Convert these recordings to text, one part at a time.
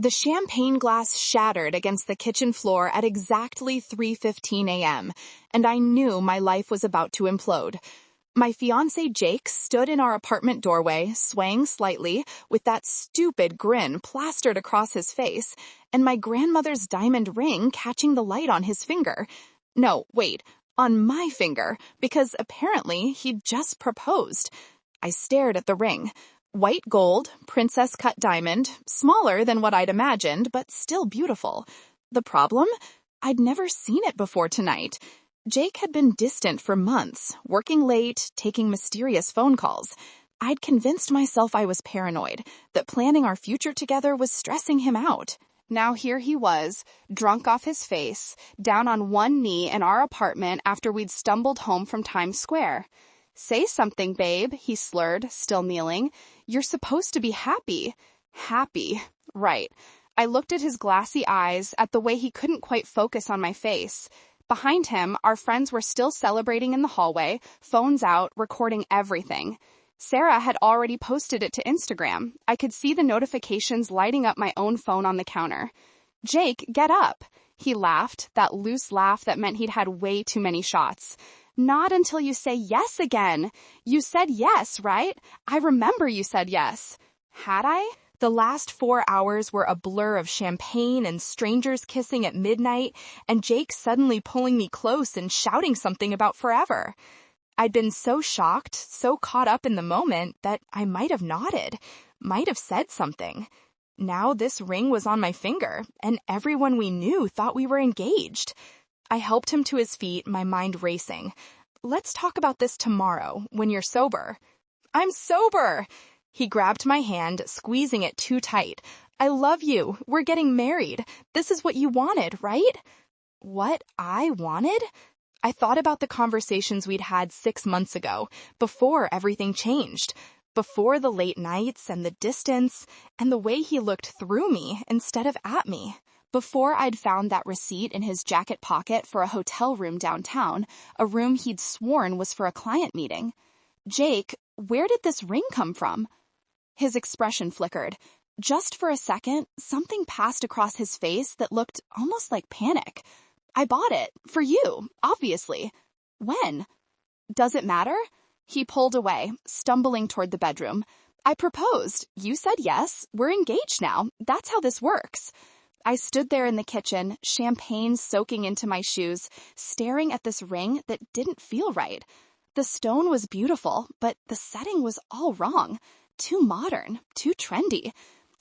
The champagne glass shattered against the kitchen floor at exactly 3:15 a.m., and I knew my life was about to implode. My fiancé Jake stood in our apartment doorway, swaying slightly, with that stupid grin plastered across his face, and my grandmother's diamond ring catching the light on his finger. No, wait, on my finger, because apparently he'd just proposed. I stared at the ring. White gold, princess-cut diamond, smaller than what I'd imagined, but still beautiful. The problem? I'd never seen it before tonight. Jake had been distant for months, working late, taking mysterious phone calls. I'd convinced myself I was paranoid, that planning our future together was stressing him out. Now here he was, drunk off his face, down on one knee in our apartment after we'd stumbled home from Times Square. "Say something, babe," he slurred, still kneeling. "You're supposed to be happy." Happy. Right. I looked at his glassy eyes, at the way he couldn't quite focus on my face. Behind him, our friends were still celebrating in the hallway, phones out, recording everything. Sarah had already posted it to Instagram. I could see the notifications lighting up my own phone on the counter. "Jake, get up." He laughed, that loose laugh that meant he'd had way too many shots. "Not until you say yes again. You said yes, right? I remember you said yes." Had I? The last 4 hours were a blur of champagne and strangers kissing at midnight, and Jake suddenly pulling me close and shouting something about forever. I'd been so shocked, so caught up in the moment, that I might have nodded, might have said something. Now this ring was on my finger, and everyone we knew thought we were engaged. I helped him to his feet, my mind racing. "Let's talk about this tomorrow, when you're sober." "I'm sober!" He grabbed my hand, squeezing it too tight. "I love you. We're getting married. This is what you wanted, right?" What I wanted? I thought about the conversations we'd had 6 months ago, before everything changed, before the late nights and the distance, and the way he looked through me instead of at me. Before I'd found that receipt in his jacket pocket for a hotel room downtown, a room he'd sworn was for a client meeting. "Jake, where did this ring come from?" His expression flickered. Just for a second, something passed across his face that looked almost like panic. "I bought it. For you, obviously." "When?" "Does it matter?" He pulled away, stumbling toward the bedroom. "I proposed. You said yes. We're engaged now. That's how this works." I stood there in the kitchen, champagne soaking into my shoes, staring at this ring that didn't feel right. The stone was beautiful, but the setting was all wrong. Too modern, too trendy.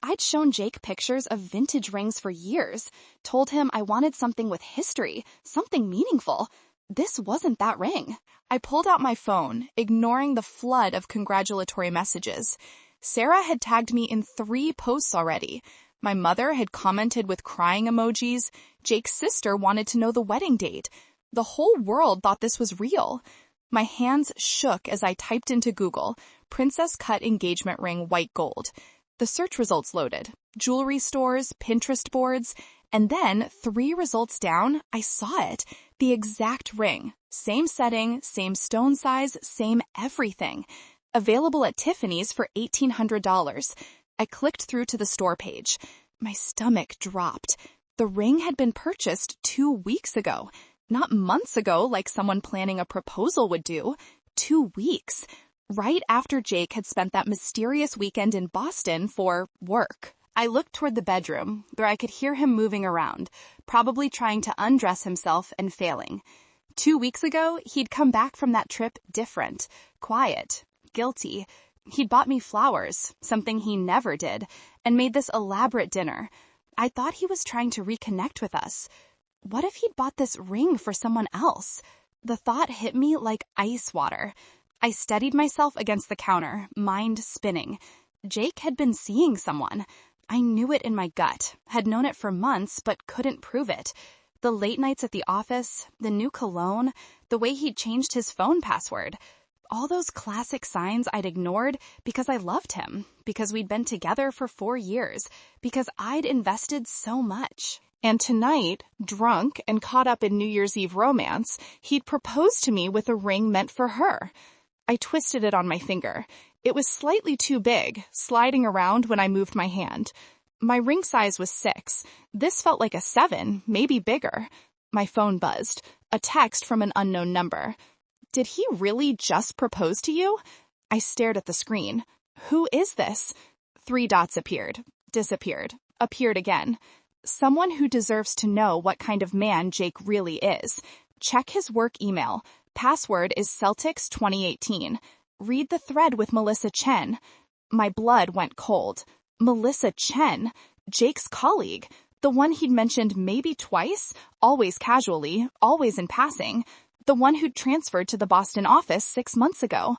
I'd shown Jake pictures of vintage rings for years, told him I wanted something with history, something meaningful. This wasn't that ring. I pulled out my phone, ignoring the flood of congratulatory messages. Sarah had tagged me in 3 posts already. My mother had commented with crying emojis. Jake's sister wanted to know the wedding date. The whole world thought this was real. My hands shook as I typed into Google, "princess-cut engagement ring, white gold." The search results loaded. Jewelry stores, Pinterest boards, and then 3 results down, I saw it. The exact ring. Same setting, same stone size, same everything. Available at Tiffany's for $1,800. I clicked through to the store page. My stomach dropped. The ring had been purchased 2 weeks ago. Not months ago like someone planning a proposal would do. 2 weeks. Right after Jake had spent that mysterious weekend in Boston for work. I looked toward the bedroom, where I could hear him moving around, probably trying to undress himself and failing. 2 weeks ago, he'd come back from that trip different, quiet, guilty. He'd bought me flowers, something he never did, and made this elaborate dinner. I thought he was trying to reconnect with us. What if he'd bought this ring for someone else? The thought hit me like ice water. I steadied myself against the counter, mind spinning. Jake had been seeing someone. I knew it in my gut, had known it for months, but couldn't prove it. The late nights at the office, the new cologne, the way he'd changed his phone password. All those classic signs I'd ignored because I loved him, because we'd been together for 4 years, because I'd invested so much. And tonight, drunk and caught up in New Year's Eve romance, he'd proposed to me with a ring meant for her. I twisted it on my finger. It was slightly too big, sliding around when I moved my hand. My ring size was 6. This felt like a 7, maybe bigger. My phone buzzed. A text from an unknown number. Did he really just propose to you? I stared at the screen. Who is this? 3 dots appeared, disappeared, appeared again. Someone who deserves to know what kind of man Jake really is. Check his work email. Password is Celtics 2018. Read the thread with Melissa Chen. My blood went cold. Melissa Chen, Jake's colleague, the one he'd mentioned maybe twice, always casually, always in passing, the one who'd transferred to the Boston office 6 months ago.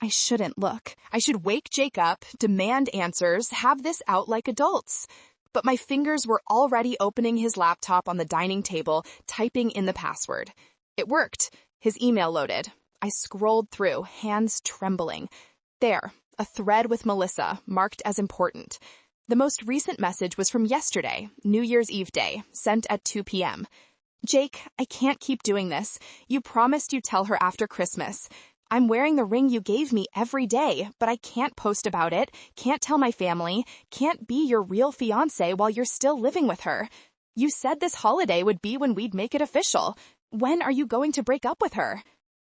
I shouldn't look. I should wake Jake up, demand answers, have this out like adults. But my fingers were already opening his laptop on the dining table, typing in the password. It worked. His email loaded. I scrolled through, hands trembling. There, a thread with Melissa, marked as important. The most recent message was from yesterday, New Year's Eve day, sent at 2 p.m. Jake, I can't keep doing this. You promised you'd tell her after Christmas. I'm wearing the ring you gave me every day, but I can't post about it, can't tell my family, can't be your real fiancé while you're still living with her. You said this holiday would be when we'd make it official. When are you going to break up with her?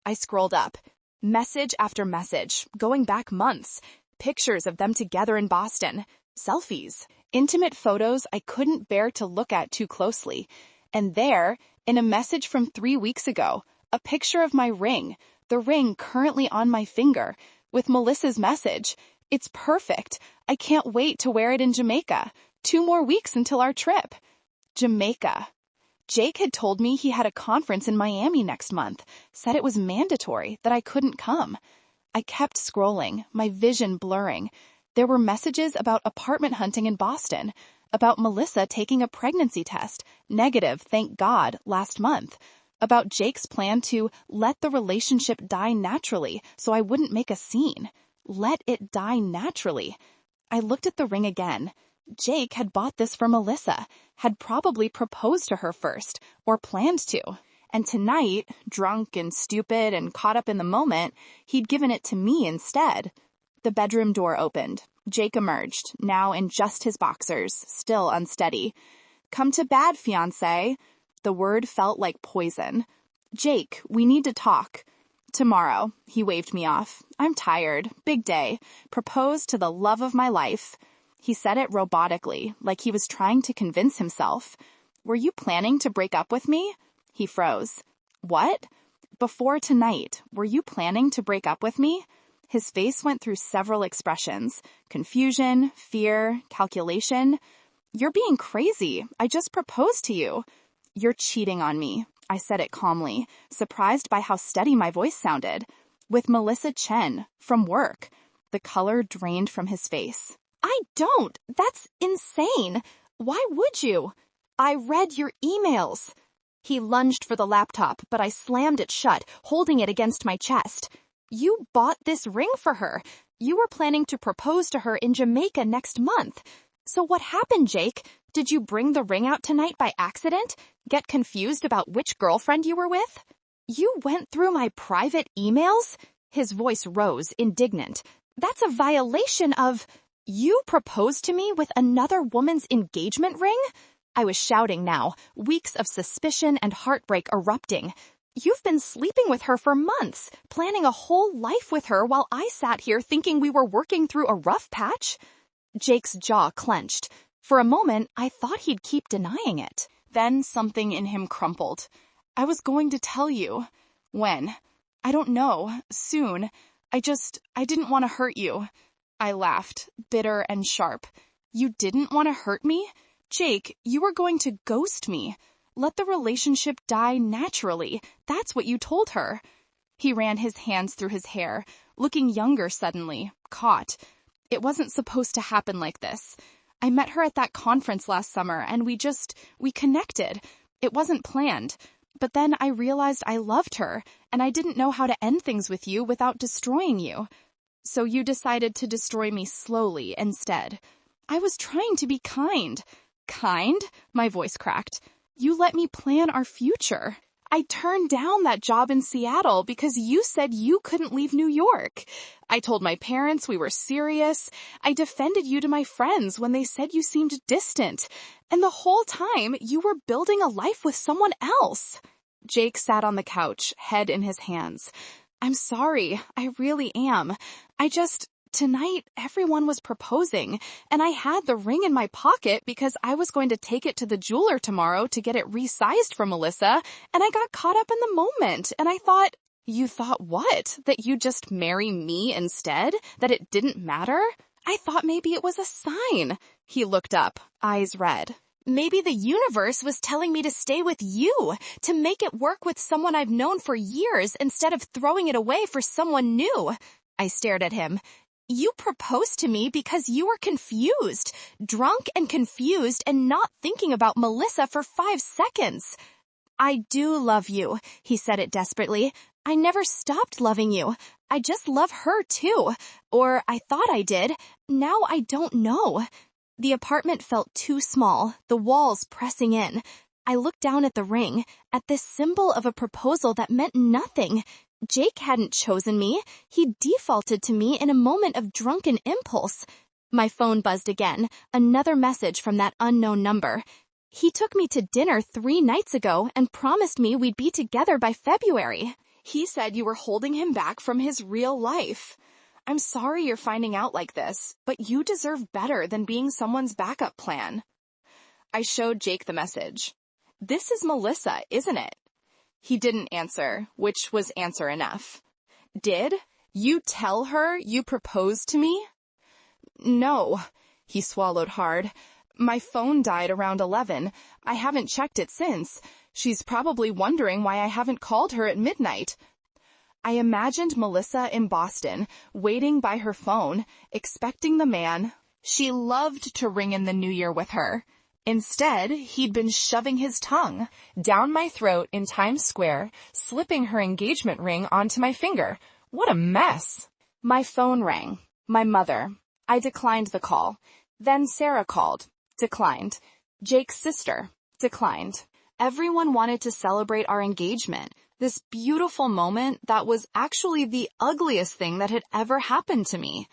I scrolled up. Message after message, going back months. Pictures of them together in Boston. Selfies. Intimate photos I couldn't bear to look at too closely. And there, in a message from 3 weeks ago, a picture of my ring, the ring currently on my finger, with Melissa's message. It's perfect. I can't wait to wear it in Jamaica. 2 more weeks until our trip. Jamaica. Jake had told me he had a conference in Miami next month, said it was mandatory, that I couldn't come. I kept scrolling, my vision blurring. There were messages about apartment hunting in Boston, about Melissa taking a pregnancy test, negative, thank God, last month, about Jake's plan to let the relationship die naturally so I wouldn't make a scene. Let it die naturally. I looked at the ring again. Jake had bought this for Melissa, had probably proposed to her first, or planned to. And tonight, drunk and stupid and caught up in the moment, he'd given it to me instead. The bedroom door opened. Jake emerged, now in just his boxers, still unsteady. Come to bed, fiancé. The word felt like poison. Jake, we need to talk. Tomorrow, he waved me off. I'm tired. Big day. Propose to the love of my life. He said it robotically, like he was trying to convince himself. Were you planning to break up with me? He froze. What? Before tonight, were you planning to break up with me? His face went through several expressions. Confusion, fear, calculation. You're being crazy. I just proposed to you. You're cheating on me. I said it calmly, surprised by how steady my voice sounded. With Melissa Chen, from work. The color drained from his face. I don't. That's insane. Why would you? I read your emails. He lunged for the laptop, but I slammed it shut, holding it against my chest. You bought this ring for her. You were planning to propose to her in Jamaica next month. So what happened, Jake? Did you bring the ring out tonight by accident? Get confused about which girlfriend you were with? You went through my private emails? His voice rose, indignant. That's a violation of... You proposed to me with another woman's engagement ring? I was shouting now, weeks of suspicion and heartbreak erupting. You've been sleeping with her for months, planning a whole life with her while I sat here thinking we were working through a rough patch? Jake's jaw clenched. For a moment, I thought he'd keep denying it. Then something in him crumpled. I was going to tell you. When? I don't know. Soon. I didn't want to hurt you. I laughed, bitter and sharp. You didn't want to hurt me? Jake, you were going to ghost me. Let the relationship die naturally. That's what you told her. He ran his hands through his hair, looking younger suddenly, caught. It wasn't supposed to happen like this. I met her at that conference last summer, and we connected. It wasn't planned. But then I realized I loved her, and I didn't know how to end things with you without destroying you. So you decided to destroy me slowly instead. I was trying to be kind. Kind? My voice cracked. You let me plan our future. I turned down that job in Seattle because you said you couldn't leave New York. I told my parents we were serious. I defended you to my friends when they said you seemed distant. And the whole time, you were building a life with someone else. Jake sat on the couch, head in his hands. I'm sorry, I really am. Tonight, everyone was proposing, and I had the ring in my pocket because I was going to take it to the jeweler tomorrow to get it resized for Melissa, and I got caught up in the moment, and I thought, you thought what? That you'd just marry me instead? That it didn't matter? I thought maybe it was a sign. He looked up, eyes red. Maybe the universe was telling me to stay with you, to make it work with someone I've known for years instead of throwing it away for someone new. I stared at him. You proposed to me because you were confused, drunk and confused and not thinking about Melissa for 5 seconds. I do love you, he said it desperately. I never stopped loving you. I just love her too. Or I thought I did. Now I don't know. The apartment felt too small, the walls pressing in. I looked down at the ring, at this symbol of a proposal that meant nothing. Jake hadn't chosen me. He defaulted to me in a moment of drunken impulse. My phone buzzed again, another message from that unknown number. He took me to dinner 3 nights ago and promised me we'd be together by February. He said you were holding him back from his real life. I'm sorry you're finding out like this, but you deserve better than being someone's backup plan. I showed Jake the message. This is Melissa, isn't it? He didn't answer, which was answer enough. Did you tell her you proposed to me? No, he swallowed hard. My phone died around 11. I haven't checked it since. She's probably wondering why I haven't called her at midnight. I imagined Melissa in Boston, waiting by her phone, expecting the man she loved to ring in the new year with her. Instead, he'd been shoving his tongue down my throat in Times Square, slipping her engagement ring onto my finger. What a mess! My phone rang. My mother. I declined the call. Then Sarah called. Declined. Jake's sister. Declined. Everyone wanted to celebrate our engagement, this beautiful moment that was actually the ugliest thing that had ever happened to me.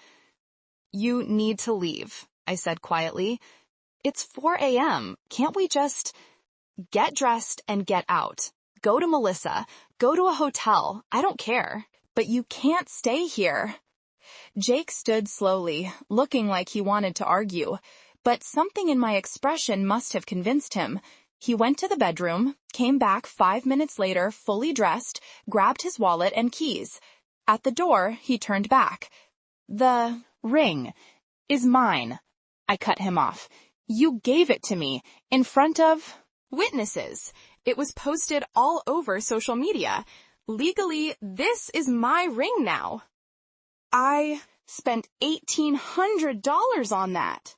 You need to leave, I said quietly. It's 4 a.m. Can't we just get dressed and get out? Go to Melissa. Go to a hotel. I don't care. But you can't stay here. Jake stood slowly, looking like he wanted to argue, but something in my expression must have convinced him. He went to the bedroom, came back 5 minutes later, fully dressed, grabbed his wallet and keys. At the door, he turned back. The ring is mine. I cut him off. You gave it to me in front of witnesses. It was posted all over social media. Legally, this is my ring now. I spent $1,800 on that.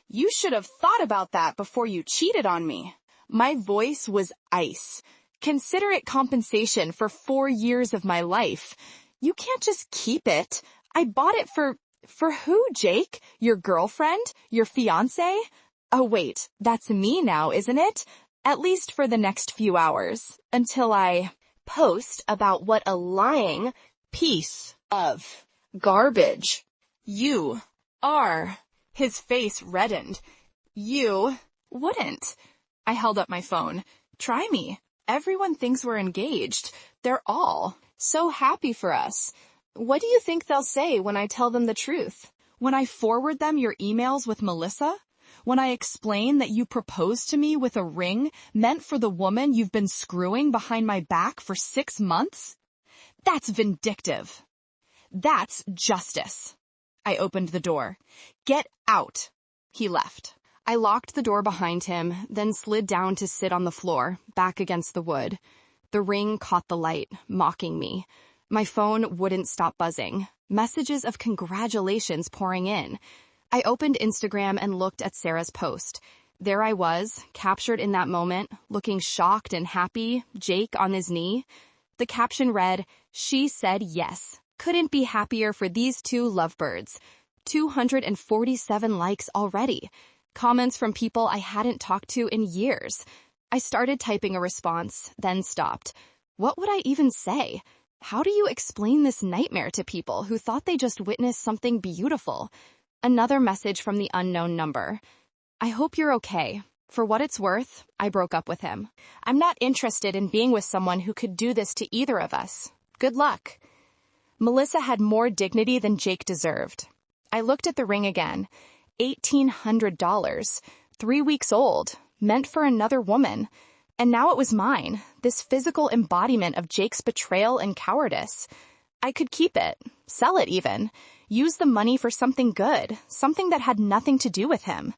You should have thought about that before you cheated on me. My voice was ice. Consider it compensation for 4 years of my life. You can't just keep it. I bought it for who, Jake? Your girlfriend? Your fiancé? Oh wait, that's me now, isn't it? At least for the next few hours, until I post about what a lying piece of garbage you are. His face reddened. You wouldn't. I held up my phone. Try me. Everyone thinks we're engaged. They're all so happy for us. What do you think they'll say when I tell them the truth? When I forward them your emails with Melissa? When I explain that you proposed to me with a ring meant for the woman you've been screwing behind my back for 6 months? That's vindictive. That's justice. I opened the door. Get out. He left. I locked the door behind him, then slid down to sit on the floor, back against the wood. The ring caught the light, mocking me. My phone wouldn't stop buzzing. Messages of congratulations pouring in. I opened Instagram and looked at Sarah's post. There I was, captured in that moment, looking shocked and happy, Jake on his knee. The caption read, "She said yes. Couldn't be happier for these 2 lovebirds." 247 likes already. Comments from people I hadn't talked to in years. I started typing a response, then stopped. What would I even say? How do you explain this nightmare to people who thought they just witnessed something beautiful? Another message from the unknown number. I hope you're okay. For what it's worth, I broke up with him. I'm not interested in being with someone who could do this to either of us. Good luck. Melissa had more dignity than Jake deserved. I looked at the ring again. $1,800. 3 weeks old. Meant for another woman. And now it was mine, this physical embodiment of Jake's betrayal and cowardice. I could keep it, sell it even, use the money for something good, something that had nothing to do with him.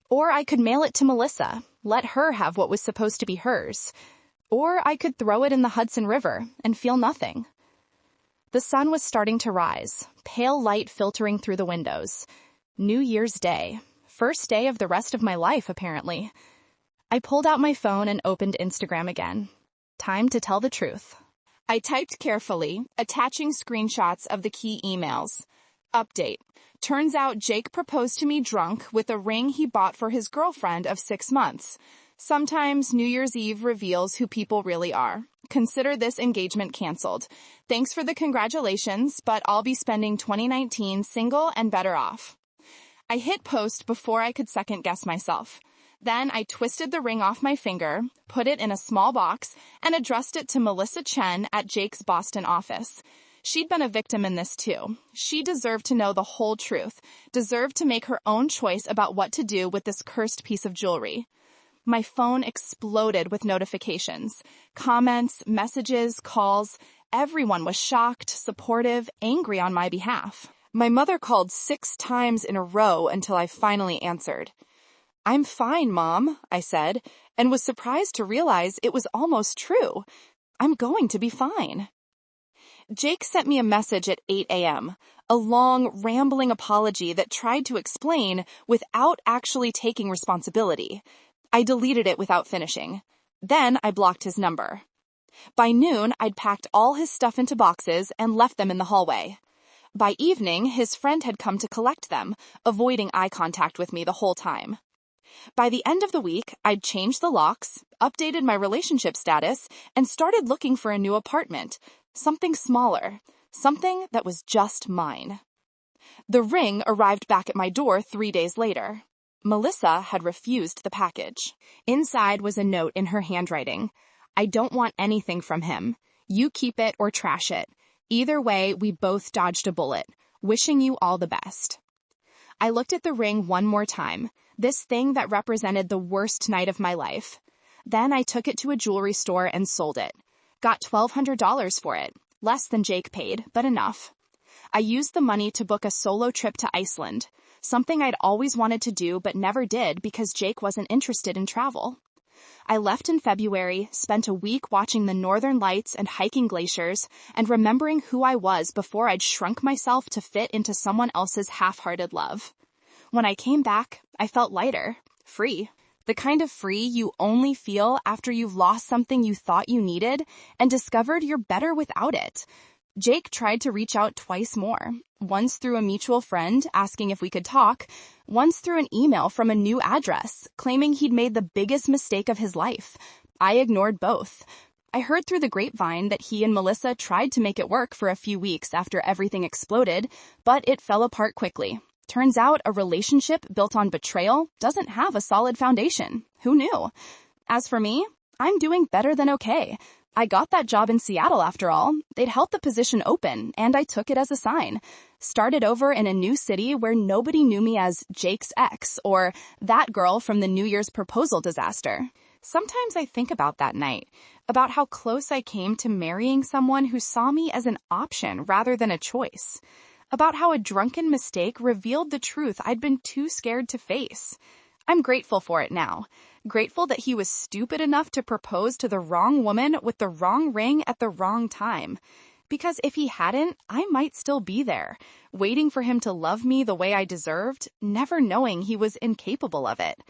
Or I could mail it to Melissa, let her have what was supposed to be hers. Or I could throw it in the Hudson River and feel nothing. The sun was starting to rise, pale light filtering through the windows. New Year's Day, first day of the rest of my life, apparently. I pulled out my phone and opened Instagram again. Time to tell the truth. I typed carefully, attaching screenshots of the key emails. Update. Turns out Jake proposed to me drunk with a ring he bought for his girlfriend of 6 months. Sometimes New Year's Eve reveals who people really are. Consider this engagement canceled. Thanks for the congratulations, but I'll be spending 2019 single and better off. I hit post before I could second guess myself. Then I twisted the ring off my finger, put it in a small box, and addressed it to Melissa Chen at Jake's Boston office. She'd been a victim in this too. She deserved to know the whole truth, deserved to make her own choice about what to do with this cursed piece of jewelry. My phone exploded with notifications. Comments, messages, calls. Everyone was shocked, supportive, angry on my behalf. My mother called 6 times in a row until I finally answered. I'm fine, Mom, I said, and was surprised to realize it was almost true. I'm going to be fine. Jake sent me a message at 8 a.m., a long, rambling apology that tried to explain without actually taking responsibility. I deleted it without finishing. Then I blocked his number. By noon, I'd packed all his stuff into boxes and left them in the hallway. By evening, his friend had come to collect them, avoiding eye contact with me the whole time. By the end of the week, I'd changed the locks, updated my relationship status, and started looking for a new apartment. Something smaller. Something that was just mine. The ring arrived back at my door 3 days later. Melissa had refused the package. Inside was a note in her handwriting. I don't want anything from him. You keep it or trash it. Either way, we both dodged a bullet. Wishing you all the best. I looked at the ring one more time, this thing that represented the worst night of my life. Then I took it to a jewelry store and sold it. Got $1,200 for it. Less than Jake paid, but enough. I used the money to book a solo trip to Iceland, something I'd always wanted to do but never did because Jake wasn't interested in travel. I left in February, spent a week watching the northern lights and hiking glaciers, and remembering who I was before I'd shrunk myself to fit into someone else's half-hearted love. When I came back, I felt lighter, free. The kind of free you only feel after you've lost something you thought you needed and discovered you're better without it. Jake tried to reach out twice more, once through a mutual friend asking if we could talk, once through an email from a new address claiming he'd made the biggest mistake of his life. I ignored both. I heard through the grapevine that he and Melissa tried to make it work for a few weeks after everything exploded, but it fell apart quickly. Turns out a relationship built on betrayal doesn't have a solid foundation. Who knew? As for me, I'm doing better than okay. I got that job in Seattle after all. They'd held the position open, and I took it as a sign. Started over in a new city where nobody knew me as Jake's ex or that girl from the New Year's proposal disaster. Sometimes I think about that night, about how close I came to marrying someone who saw me as an option rather than a choice. About how a drunken mistake revealed the truth I'd been too scared to face. I'm grateful for it now. Grateful that he was stupid enough to propose to the wrong woman with the wrong ring at the wrong time. Because if he hadn't, I might still be there, waiting for him to love me the way I deserved, never knowing he was incapable of it.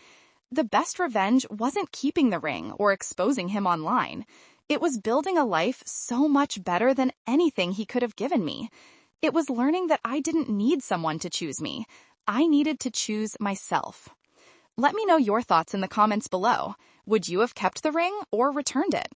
The best revenge wasn't keeping the ring or exposing him online. It was building a life so much better than anything he could have given me. It was learning that I didn't need someone to choose me. I needed to choose myself. Let me know your thoughts in the comments below. Would you have kept the ring or returned it?